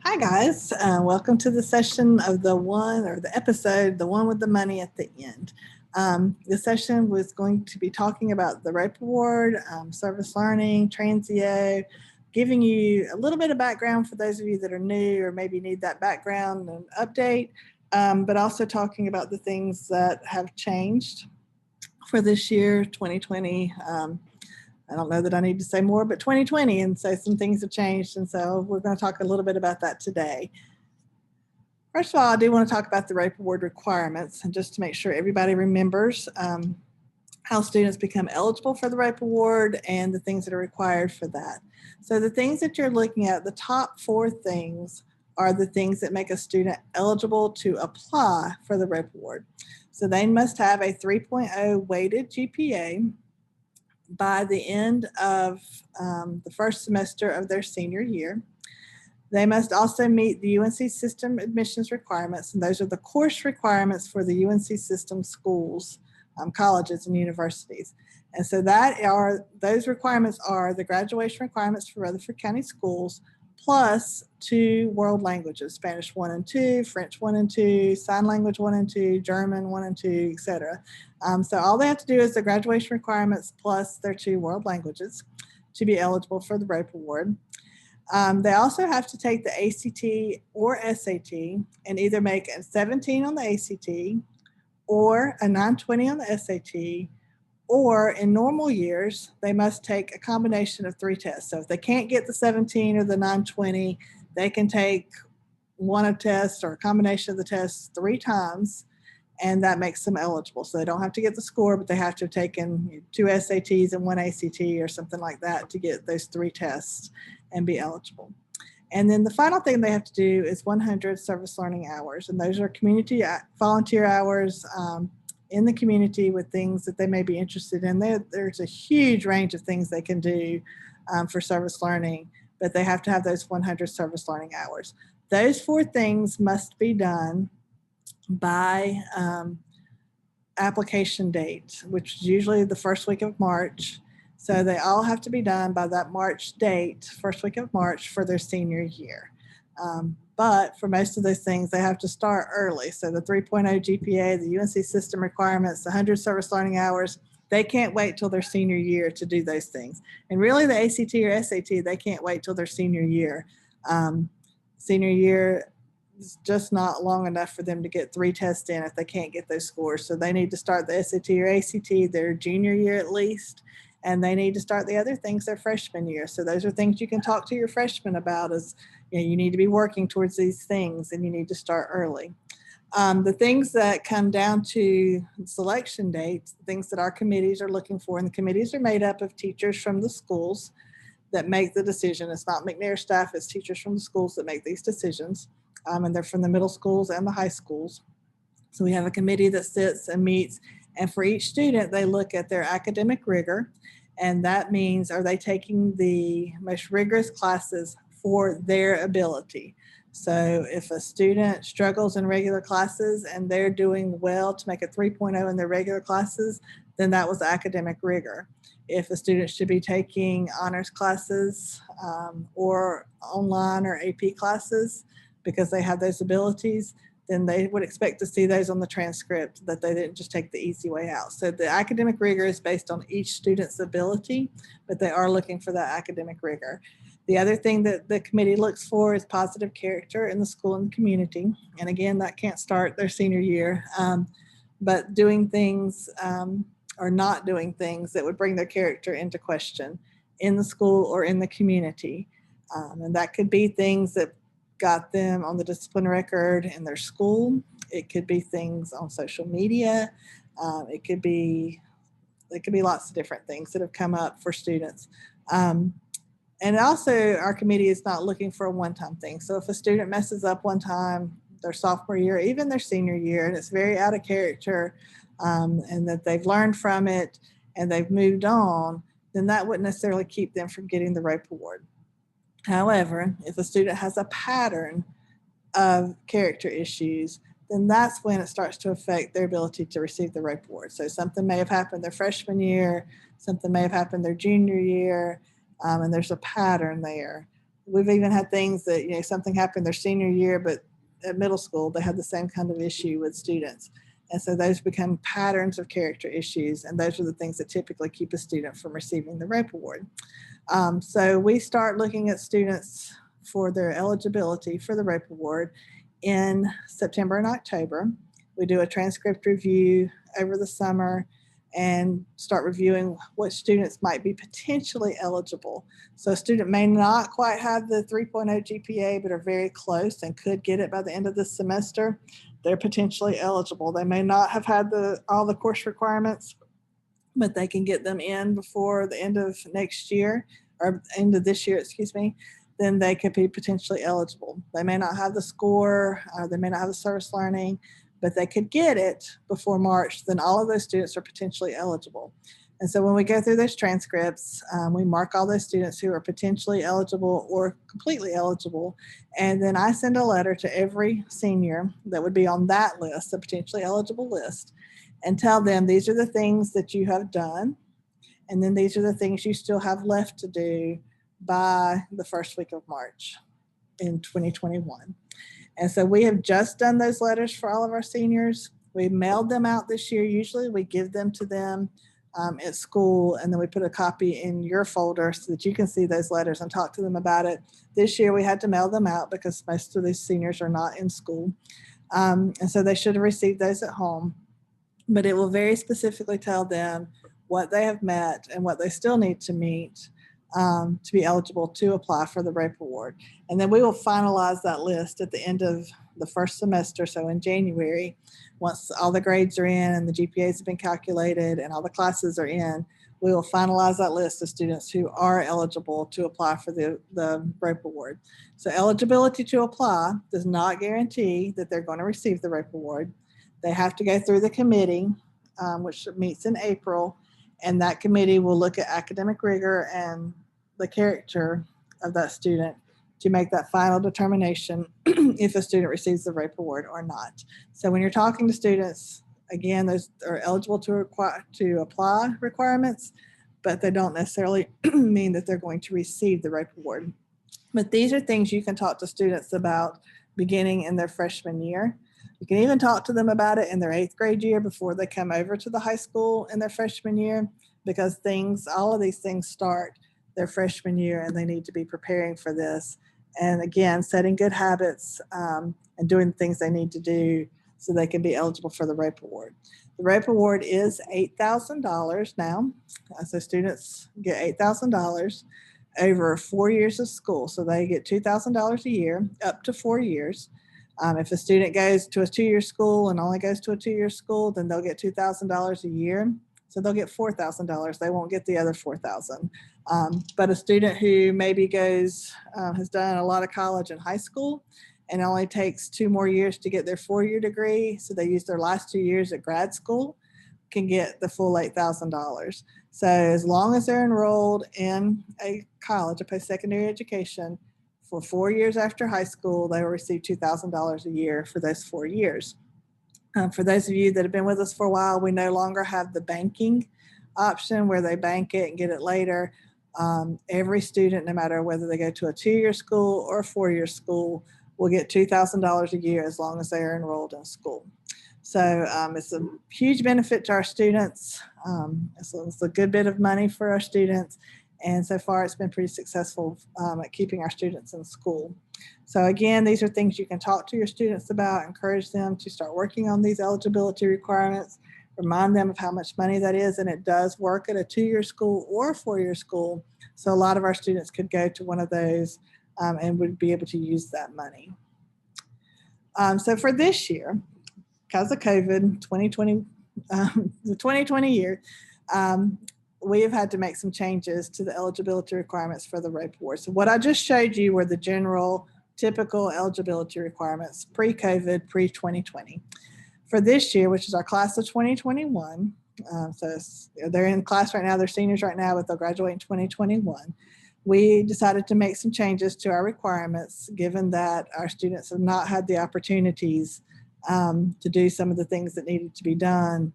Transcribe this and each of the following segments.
Hi guys, welcome to the session of the episode, the one with the money at the end. The session was going to be talking about the RAPE Award, service learning, Transeo, giving you a little bit of background for those of you that are new or maybe need that background and update, but also talking about the things that have changed for this year, 2020. I don't know that I need to say more, but 2020, and so some things have changed, and so we're going to talk a little bit about that today. First of all, I do want to talk about the RAPE Award requirements, and just to make sure everybody remembers how students become eligible for the RAPE Award and the things that are required for that. So the things that you're looking at, the top four things are the things that make a student eligible to apply for the RAPE Award. So they must have a 3.0 weighted GPA by the end of the first semester of their senior year. They must also meet the UNC system admissions requirements, and those are the course requirements for the UNC system schools, colleges, and universities. And so those requirements are the graduation requirements for Rutherford County schools, plus 2 world languages, Spanish 1 and 2, French 1 and 2, sign language 1 and 2, German 1 and 2, etc. So all they have to do is the graduation requirements plus their 2 world languages to be eligible for the RAPE Award. They also have to take the ACT or SAT and either make a 17 on the ACT or a 920 on the SAT, or in normal years, they must take a combination of 3 tests. So if they can't get the 17 or the 920, they can take one of tests or a combination of the tests 3 times, and that makes them eligible. So they don't have to get the score, but they have to have taken 2 SATs and 1 ACT or something like that to get those 3 tests and be eligible. And then the final thing they have to do is 100 service learning hours, and those are community volunteer hours in the community with things that they may be interested in. There's a huge range of things they can do for service learning, but they have to have those 100 service learning hours. Those 4 things must be done by application date, which is usually the first week of March. So they all have to be done by that March date, first week of March, for their senior year. But for most of those things, they have to start early. So the 3.0 GPA, the UNC system requirements, the 100 service learning hours, they can't wait till their senior year to do those things. And really the ACT or SAT, they can't wait till their senior year. Senior year is just not long enough for them to get 3 tests in if they can't get those scores. So they need to start the SAT or ACT their junior year at least, and they need to start the other things their freshman year. So those are things you can talk to your freshmen about, is you need to be working towards these things and you need to start early. The things that come down to selection dates, things that our committees are looking for, and the committees are made up of teachers from the schools that make the decision. It's not McNair staff, it's teachers from the schools that make these decisions. And they're from the middle schools and the high schools. So we have a committee that sits and meets, and for each student, they look at their academic rigor, and that means, are they taking the most rigorous classes for their ability? So if a student struggles in regular classes and they're doing well to make a 3.0 in their regular classes, then that was academic rigor. If a student should be taking honors classes or online or AP classes because they have those abilities, then they would expect to see those on the transcript, that they didn't just take the easy way out. So the academic rigor is based on each student's ability, but they are looking for that academic rigor. The other thing that the committee looks for is positive character in the school and community. And again, that can't start their senior year, but doing things or not doing things that would bring their character into question in the school or in the community. And that could be things that got them on the discipline record in their school. It could be things on social media. It could be lots of different things that have come up for students. And also our committee is not looking for a one-time thing. So if a student messes up one time, their sophomore year, even their senior year, and it's very out of character, and that they've learned from it and they've moved on, then that wouldn't necessarily keep them from getting the RAPE Award. However, if a student has a pattern of character issues, then that's when it starts to affect their ability to receive the RAPE Award. So something may have happened their freshman year, something may have happened their junior year, and there's a pattern there. we've even had things that, something happened their senior year, but at middle school, they had the same kind of issue with students. And so those become patterns of character issues. And those are the things that typically keep a student from receiving the RAPE award. So we start looking at students for their eligibility for the RAPE award in September and October. We do a transcript review over the summer and start reviewing what students might be potentially eligible. So a student may not quite have the 3.0 GPA, but are very close and could get it by the end of the semester. They're potentially eligible. They may not have had all the course requirements, but they can get them in before the end of next year, or end of this year, excuse me. Then they could be potentially eligible. They may not have the score, they may not have the service learning, but they could get it before March. Then all of those students are potentially eligible. And so when we go through those transcripts, we mark all those students who are potentially eligible or completely eligible. And then I send a letter to every senior that would be on that list, the potentially eligible list, and tell them these are the things that you have done. And then these are the things you still have left to do by the first week of March in 2021. And so we have just done those letters for all of our seniors. We mailed them out this year. Usually we give them to them at school, and then we put a copy in your folder so that you can see those letters and talk to them about it. This year we had to mail them out because most of these seniors are not in school. And so they should have received those at home. But it will very specifically tell them what they have met and what they still need to meet to be eligible to apply for the RAPE award. And then we will finalize that list at the end of the first semester. So in January, once all the grades are in and the GPAs have been calculated and all the classes are in, we will finalize that list of students who are eligible to apply for the RAPE award. So eligibility to apply does not guarantee that they're going to receive the RAPE award. They have to go through the committee, which meets in April, and that committee will look at academic rigor and the character of that student to make that final determination if a student receives the RAPE award or not. So when you're talking to students, again, those are eligible to apply requirements, but they don't necessarily mean that they're going to receive the RAPE award. But these are things you can talk to students about beginning in their freshman year. You can even talk to them about it in their 8th grade year before they come over to the high school in their freshman year, because all of these things start their freshman year and they need to be preparing for this. And again, setting good habits and doing the things they need to do so they can be eligible for the RAPE award. The RAPE award is $8,000 now. So students get $8,000 over 4 years of school. So they get $2,000 a year up to 4 years. If a student goes to a 2-year school and only goes to a 2-year school, then they'll get $2,000 a year. So they'll get $4,000. They won't get the other $4,000. But a student who maybe has done a lot of college and high school and only takes 2 more years to get their 4-year degree, so they use their last 2 years at grad school, can get the full $8,000. So as long as they're enrolled in a college, a post-secondary education, for 4 years after high school, they will receive $2,000 a year for those 4 years. For those of you that have been with us for a while, we no longer have the banking option where they bank it and get it later. Every student, no matter whether they go to a 2-year school or a 4-year school, will get $2,000 a year as long as they are enrolled in school. So it's a huge benefit to our students. It's a good bit of money for our students. And so far, it's been pretty successful at keeping our students in school. So again, these are things you can talk to your students about, encourage them to start working on these eligibility requirements, remind them of how much money that is. And it does work at a 2-year school or a 4-year school. So a lot of our students could go to one of those and would be able to use that money. So for this year, because of COVID, 2020, the 2020 year, we have had to make some changes to the eligibility requirements for the RAPE award. So what I just showed you were the general typical eligibility requirements pre-COVID, pre-2020. For this year, which is our class of 2021, so they're in class right now, they're seniors right now, but they'll graduate in 2021. We decided to make some changes to our requirements, given that our students have not had the opportunities to do some of the things that needed to be done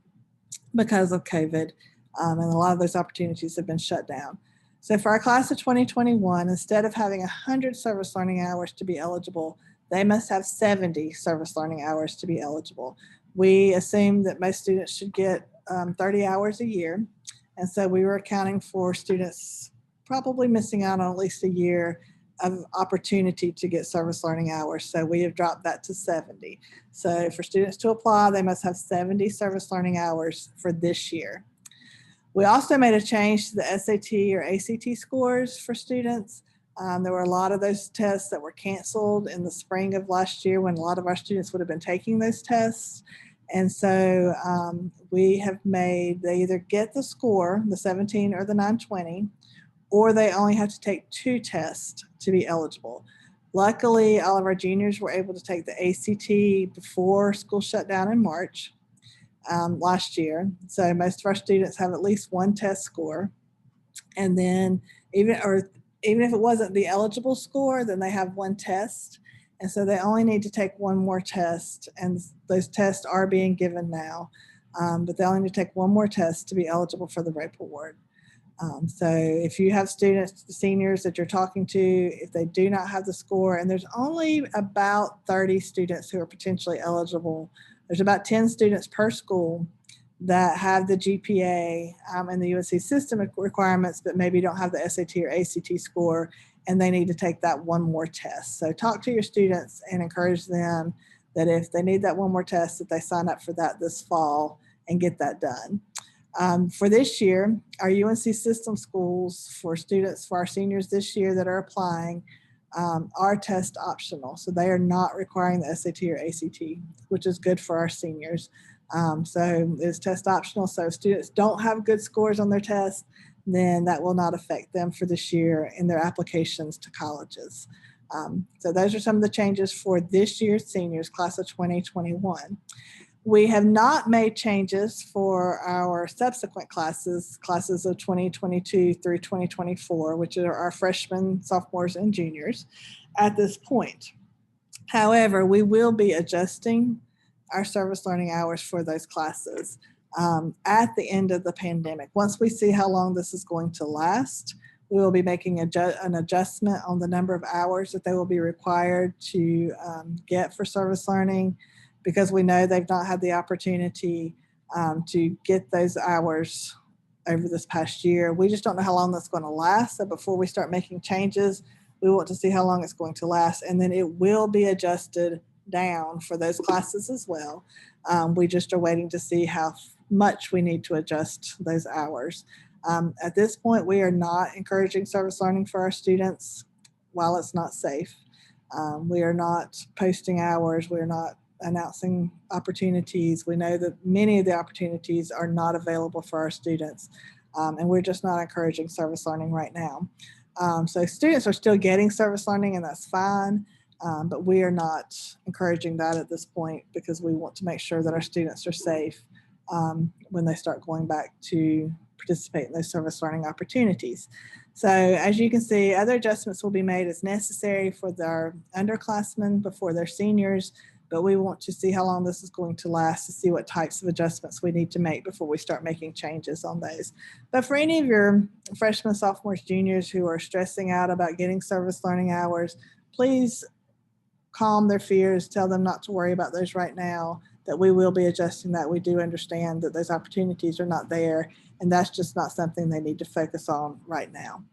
because of COVID. And a lot of those opportunities have been shut down. So for our class of 2021, instead of having 100 service learning hours to be eligible, they must have 70 service learning hours to be eligible. We assume that most students should get 30 hours a year. And so we were accounting for students probably missing out on at least a year of opportunity to get service learning hours. So we have dropped that to 70. So for students to apply, they must have 70 service learning hours for this year. We also made a change to the SAT or ACT scores for students. There were a lot of those tests that were canceled in the spring of last year when a lot of our students would have been taking those tests. And so we have made, they either get the score, the 17 or the 920, or they only have to take 2 tests to be eligible. Luckily, all of our juniors were able to take the ACT before school shut down in March last year. So most of our students have at least 1 test score. And then even if it wasn't the eligible score, then they have 1 test. And so they only need to take 1 more test. And those tests are being given now. But they only need to take 1 more test to be eligible for the RAPE award. So if you have students, seniors that you're talking to, if they do not have the score, and there's only about 30 students who are potentially eligible, there's about 10 students per school that have the GPA and the UNC system requirements, but maybe don't have the SAT or ACT score, and they need to take that 1 more test. So talk to your students and encourage them that if they need that 1 more test, that they sign up for that this fall and get that done. For this year, our UNC system schools for students, for our seniors this year that are applying, are test optional. So they are not requiring the SAT or ACT, which is good for our seniors. So it's test optional. So if students don't have good scores on their test, then that will not affect them for this year in their applications to colleges. So those are some of the changes for this year's seniors, class of 2021. We have not made changes for our subsequent classes of 2022 through 2024, which are our freshmen, sophomores, and juniors at this point. However, we will be adjusting our service learning hours for those classes at the end of the pandemic. Once we see how long this is going to last, we will be making an adjustment on the number of hours that they will be required to get for service learning, because we know they've not had the opportunity to get those hours over this past year. We just don't know how long that's going to last. So before we start making changes, we want to see how long it's going to last. And then it will be adjusted down for those classes as well. We just are waiting to see how much we need to adjust those hours. At this point, we are not encouraging service learning for our students while it's not safe. We are not posting hours. We're not announcing opportunities. We know that many of the opportunities are not available for our students, and we're just not encouraging service learning right now. So students are still getting service learning, and that's fine, but we are not encouraging that at this point because we want to make sure that our students are safe when they start going back to participate in those service learning opportunities. So as you can see, other adjustments will be made as necessary for our underclassmen before they're seniors, but we want to see how long this is going to last to see what types of adjustments we need to make before we start making changes on those. But for any of your freshmen, sophomores, juniors who are stressing out about getting service learning hours, please calm their fears, tell them not to worry about those right now, that we will be adjusting that. We do understand that those opportunities are not there, and that's just not something they need to focus on right now.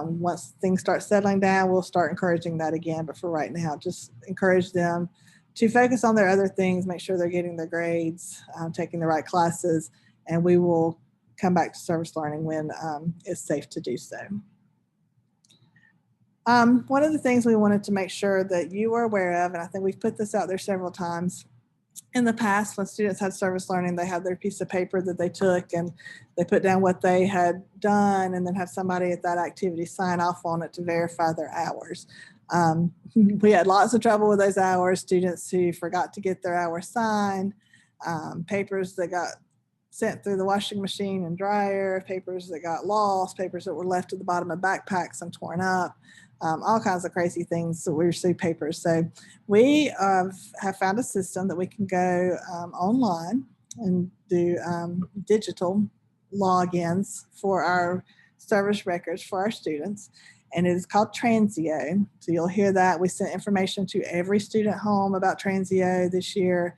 Once things start settling down, we'll start encouraging that again, but for right now, just encourage them to focus on their other things, make sure they're getting their grades, taking the right classes, and we will come back to service learning when it's safe to do so. One of the things we wanted to make sure that you were aware of, and I think we've put this out there several times in the past, when students had service learning, they had their piece of paper that they took and they put down what they had done and then have somebody at that activity sign off on it to verify their hours. We had lots of trouble with those hours, students who forgot to get their hours signed, papers that got sent through the washing machine and dryer, papers that got lost, papers that were left at the bottom of backpacks and torn up, all kinds of crazy things that we receive papers. So we have found a system that we can go online and do digital logins for our service records for our students, and it is called Transeo. So you'll hear that. We sent information to every student home about Transeo this year.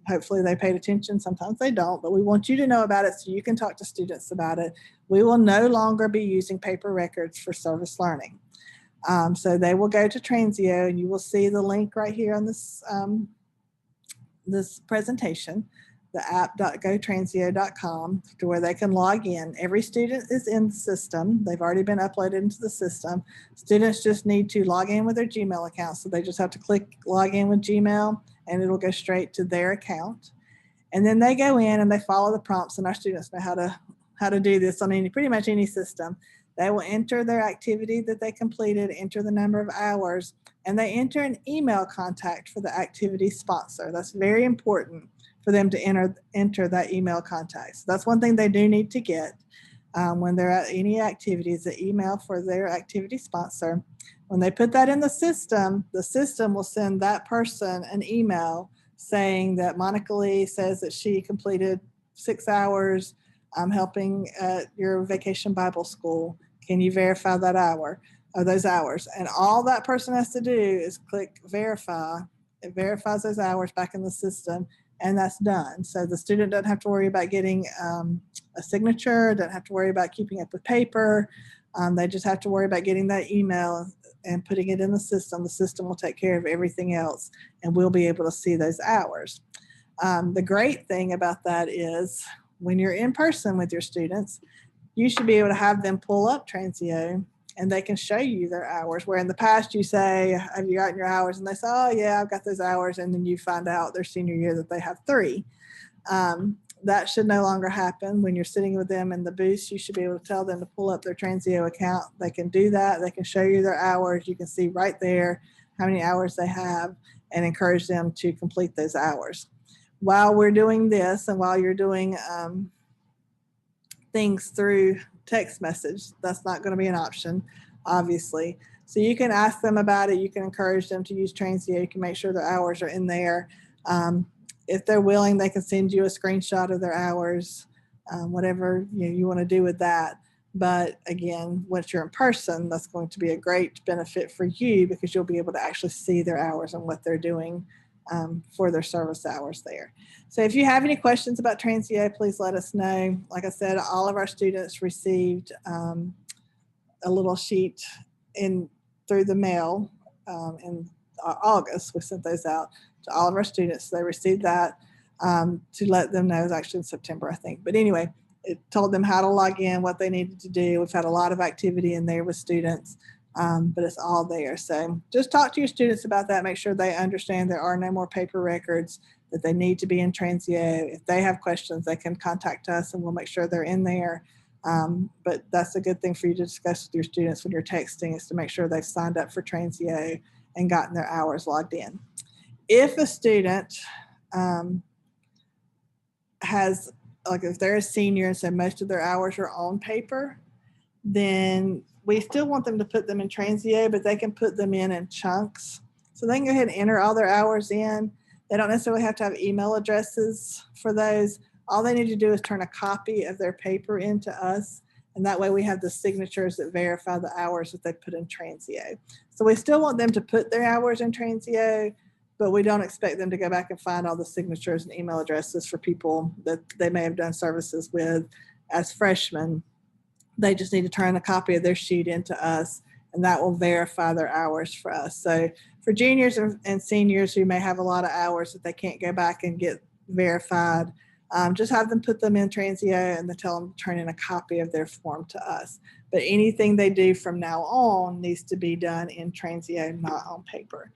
Hopefully they paid attention. Sometimes they don't, but we want you to know about it so you can talk to students about it. We will no longer be using paper records for service learning. So they will go to Transeo, and you will see the link right here on this, this presentation, the app.gotranseo.com, to where they can log in. Every student is in the system. They've already been uploaded into the system. Students just need to log in with their Gmail account. So they just have to click log in with Gmail, and it'll go straight to their account. And then they go in and they follow the prompts, and our students know how to do this on pretty much any system. They will enter their activity that they completed, enter the number of hours, and they enter an email contact for the activity sponsor. That's very important for them to enter that email contact. So that's one thing they do need to get when they're at any activities, the email for their activity sponsor. When they put that in the system will send that person an email saying that Monica Lee says that she completed 6 hours helping at your vacation Bible school. Can you verify that hour or those hours? And all that person has to do is click verify. It verifies those hours back in the system, and that's done. So the student doesn't have to worry about getting a signature, doesn't have to worry about keeping up with paper. They just have to worry about getting that email and putting it in the system. The system will take care of everything else, and we'll be able to see those hours. The great thing about that is when you're in person with your students, you should be able to have them pull up Transeo and they can show you their hours, where in the past you say, have you gotten your hours? And they say, oh yeah, I've got those hours. And then you find out their senior year that they have 3. That should no longer happen. When you're sitting with them in the booth, you should be able to tell them to pull up their Transeo account. They can do that. They can show you their hours. You can see right there how many hours they have and encourage them to complete those hours. While we're doing this, and while you're doing things through text message, that's not going to be an option, obviously. So you can ask them about it. You can encourage them to use Transeo. You can make sure their hours are in there. If they're willing, they can send you a screenshot of their hours, whatever you want to do with that. But again, once you're in person, that's going to be a great benefit for you because you'll be able to actually see their hours and what they're doing for their service hours there. So if you have any questions about Transeo, please let us know. Like I said, all of our students received a little sheet through the mail in August. We sent those out to all of our students. They received that to let them know. It was actually in September, I think. But anyway, it told them how to log in, what they needed to do. We've had a lot of activity in there with students, but it's all there. So just talk to your students about that. Make sure they understand there are no more paper records, that they need to be in Transeo. If they have questions, they can contact us and we'll make sure they're in there. But that's a good thing for you to discuss with your students when you're texting, is to make sure they've signed up for Transeo and gotten their hours logged in. If a student has, like if they're a senior and so most of their hours are on paper, then we still want them to put them in Transeo, but they can put them in chunks. So they can go ahead and enter all their hours in. They don't necessarily have to have email addresses for those. All they need to do is turn a copy of their paper into us. And that way we have the signatures that verify the hours that they put in Transeo. So we still want them to put their hours in Transeo, but we don't expect them to go back and find all the signatures and email addresses for people that they may have done services with as freshmen. They just need to turn a copy of their sheet into us, and that will verify their hours for us. So for juniors and seniors who may have a lot of hours that they can't go back and get verified, just have them put them in Transeo and then tell them to turn in a copy of their form to us. But anything they do from now on needs to be done in Transeo, not on paper.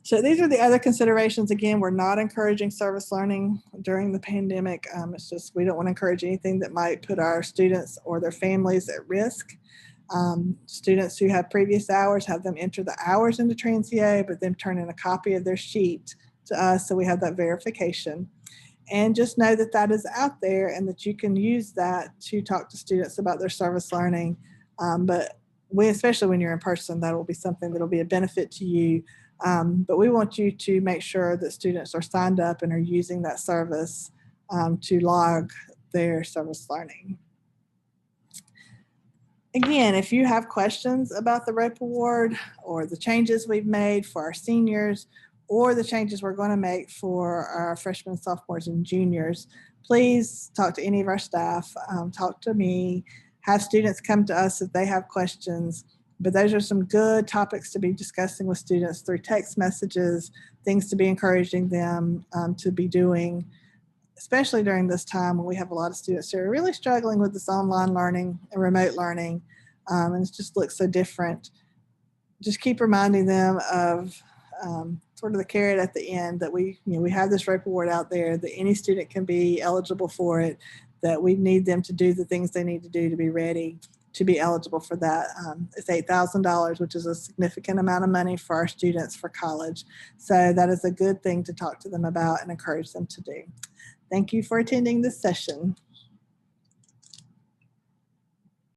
So these are the other considerations. Again, we're not encouraging service learning during the pandemic. It's just we don't want to encourage anything that might put our students or their families at risk. Students who have previous hours, have them enter the hours into Transeo, but then turn in a copy of their sheet to us so we have that verification. And just know that that is out there and that you can use that to talk to students about their service learning. But especially when you're in person, that will be something that will be a benefit to you. But we want you to make sure that students are signed up and are using that service to log their service learning. Again, if you have questions about the ROPE award or the changes we've made for our seniors or the changes we're going to make for our freshmen, sophomores, and juniors, please talk to any of our staff, talk to me, have students come to us if they have questions. But those are some good topics to be discussing with students through text messages, things to be encouraging them to be doing, especially during this time when we have a lot of students who are really struggling with this online learning and remote learning, and it just looks so different. Just keep reminding them of sort of the carrot at the end that we have this ROPE award out there, that any student can be eligible for it, that we need them to do the things they need to do to be ready to be eligible for that. It's $8,000, which is a significant amount of money for our students for college. So that is a good thing to talk to them about and encourage them to do. Thank you for attending this session.